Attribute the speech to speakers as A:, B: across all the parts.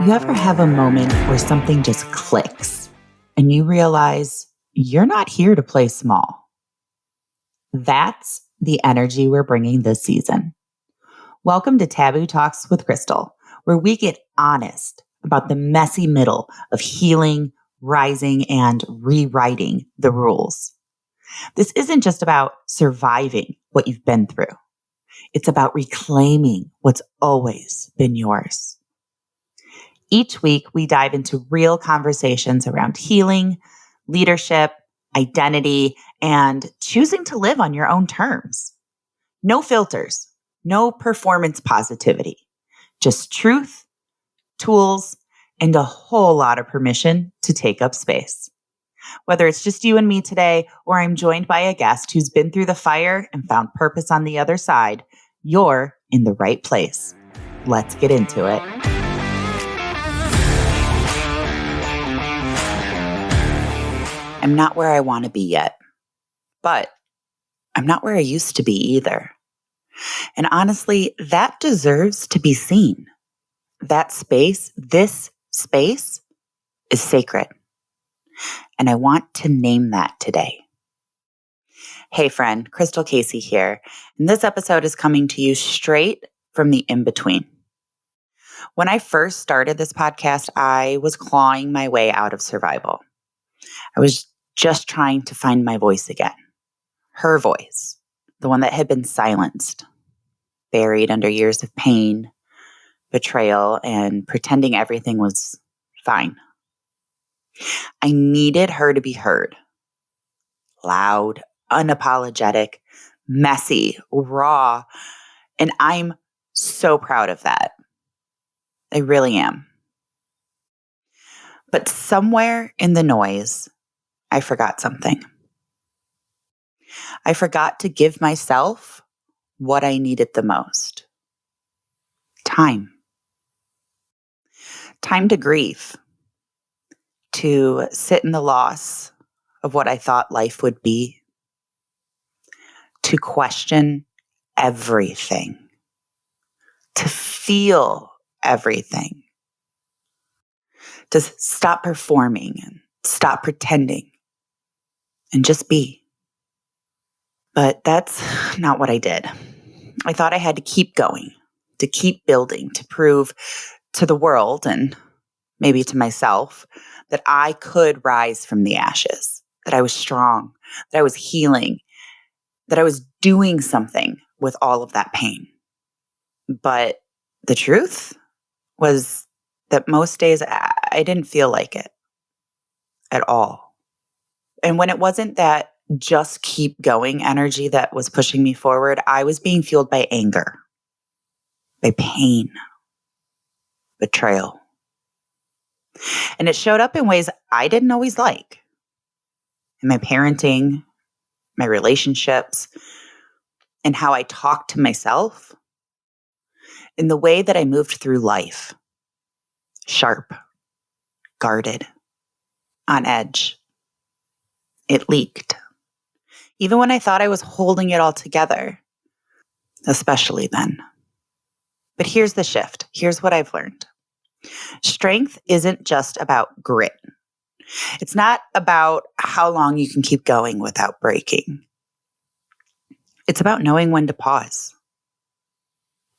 A: You ever have a moment where something just clicks and you realize you're not here to play small? That's the energy we're bringing this season. Welcome to Taboo Talks with Krystal, where we get honest about the messy middle of healing, rising, and rewriting the rules. This isn't just about surviving what you've been through. It's about reclaiming what's always been yours. Each week, we dive into real conversations around healing, leadership, identity, and choosing to live on your own terms. No filters, no performance positivity, just truth, tools, and a whole lot of permission to take up space. Whether it's just you and me today, or I'm joined by a guest who's been through the fire and found purpose on the other side, you're in the right place. Let's get into it. I'm not where I want to be yet, but I'm not where I used to be either. And honestly, that deserves to be seen. That space, this space, is sacred. And I want to name that today. Hey friend, Krystal Casey here, and this episode is coming to you straight from the in-between. When I first started this podcast, I was clawing my way out of survival. I was just trying to find my voice again. Her voice, the one that had been silenced, buried under years of pain, betrayal, and pretending everything was fine. I needed her to be heard. Loud, unapologetic, messy, raw, and I'm so proud of that. I really am. But somewhere in the noise, I forgot something. I forgot to give myself what I needed the most. Time. Time to grieve. To sit in the loss of what I thought life would be. To question everything. To feel everything. To stop performing and stop pretending. And just be. But that's not what I did. I thought I had to keep going, to keep building, to prove to the world and maybe to myself that I could rise from the ashes, that I was strong, that I was healing, that I was doing something with all of that pain. But the truth was that most days I didn't feel like it at all. And when it wasn't that just keep going energy that was pushing me forward, I was being fueled by anger, by pain, betrayal. And it showed up in ways I didn't always like. In my parenting, my relationships, and how I talked to myself, in the way that I moved through life. Sharp, guarded, on edge. It leaked. Even when I thought I was holding it all together, especially then. But here's the shift. Here's what I've learned. Strength isn't just about grit. It's not about how long you can keep going without breaking. It's about knowing when to pause,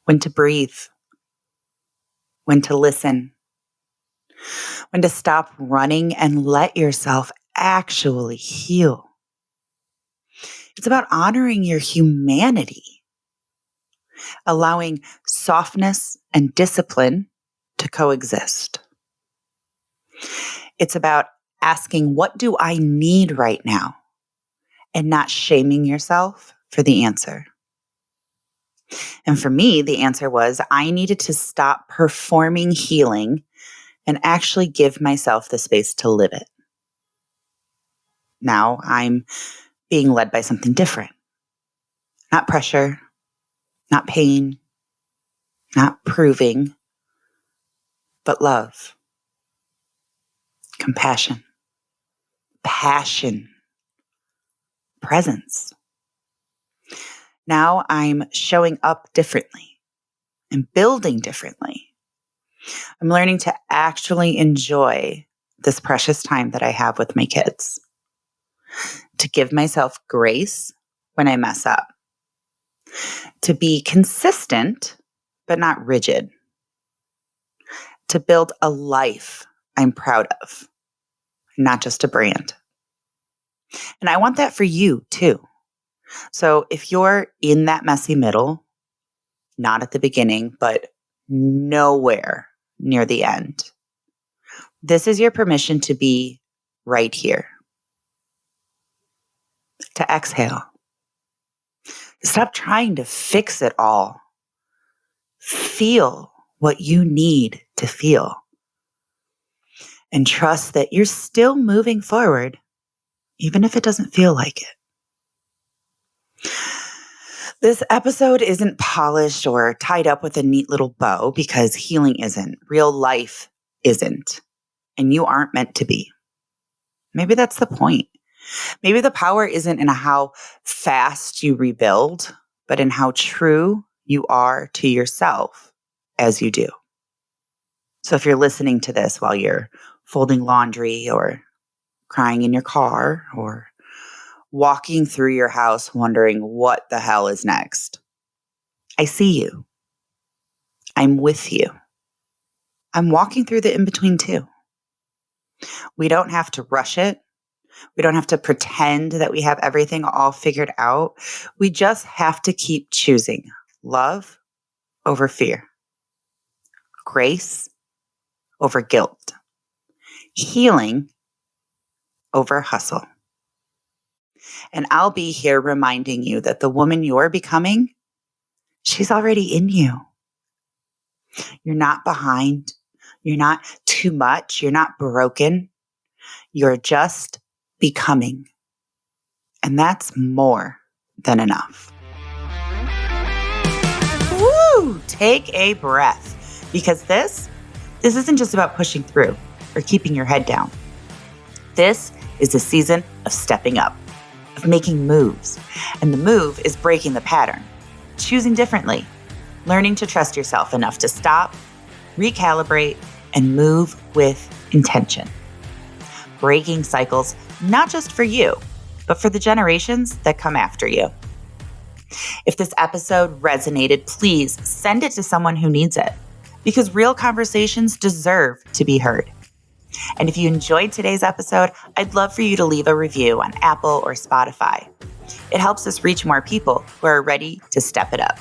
A: when to breathe, when to listen, when to stop running and let yourself actually heal. It's about honoring your humanity, allowing softness and discipline to coexist. It's about asking, what do I need right now? And not shaming yourself for the answer. And for me, the answer was I needed to stop performing healing and actually give myself the space to live it. Now I'm being led by something different. Not pressure, not pain, not proving, but love, compassion, passion, presence. Now I'm showing up differently and building differently. I'm learning to actually enjoy this precious time that I have with my kids, to give myself grace when I mess up, to be consistent, but not rigid, to build a life I'm proud of, not just a brand. And I want that for you too. So if you're in that messy middle, not at the beginning, but nowhere near the end, this is your permission to be right here, to exhale. Stop trying to fix it all. Feel what you need to feel. And trust that you're still moving forward, even if it doesn't feel like it. This episode isn't polished or tied up with a neat little bow because healing isn't. Real life isn't. And you aren't meant to be. Maybe that's the point. Maybe the power isn't in how fast you rebuild, but in how true you are to yourself as you do. So if you're listening to this while you're folding laundry or crying in your car or walking through your house wondering what the hell is next, I see you. I'm with you. I'm walking through the in-between too. We don't have to rush it. We don't have to pretend that we have everything all figured out. We just have to keep choosing love over fear, grace over guilt, healing over hustle. And I'll be here reminding you that the woman you're becoming, she's already in you. You're not behind. You're not too much. You're not broken. You're just becoming. And that's more than enough. Woo! Take a breath. Because this isn't just about pushing through or keeping your head down. This is a season of stepping up, of making moves. And the move is breaking the pattern, choosing differently, learning to trust yourself enough to stop, recalibrate, and move with intention. Breaking cycles, not just for you, but for the generations that come after you. If this episode resonated, please send it to someone who needs it, because real conversations deserve to be heard. And if you enjoyed today's episode, I'd love for you to leave a review on Apple or Spotify. It helps us reach more people who are ready to step it up.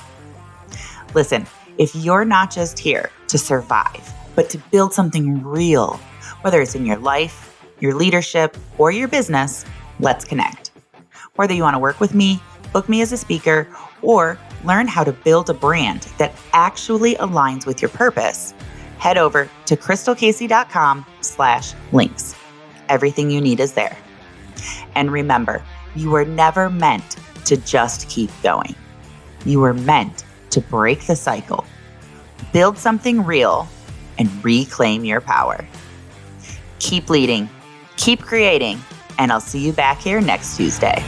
A: Listen, if you're not just here to survive, but to build something real, whether it's in your life, your leadership, or your business, let's connect. Whether you want to work with me, book me as a speaker, or learn how to build a brand that actually aligns with your purpose, head over to krystalcasey.com/links. Everything you need is there. And remember, you were never meant to just keep going. You were meant to break the cycle, build something real, and reclaim your power. Keep leading, keep creating, and I'll see you back here next Tuesday.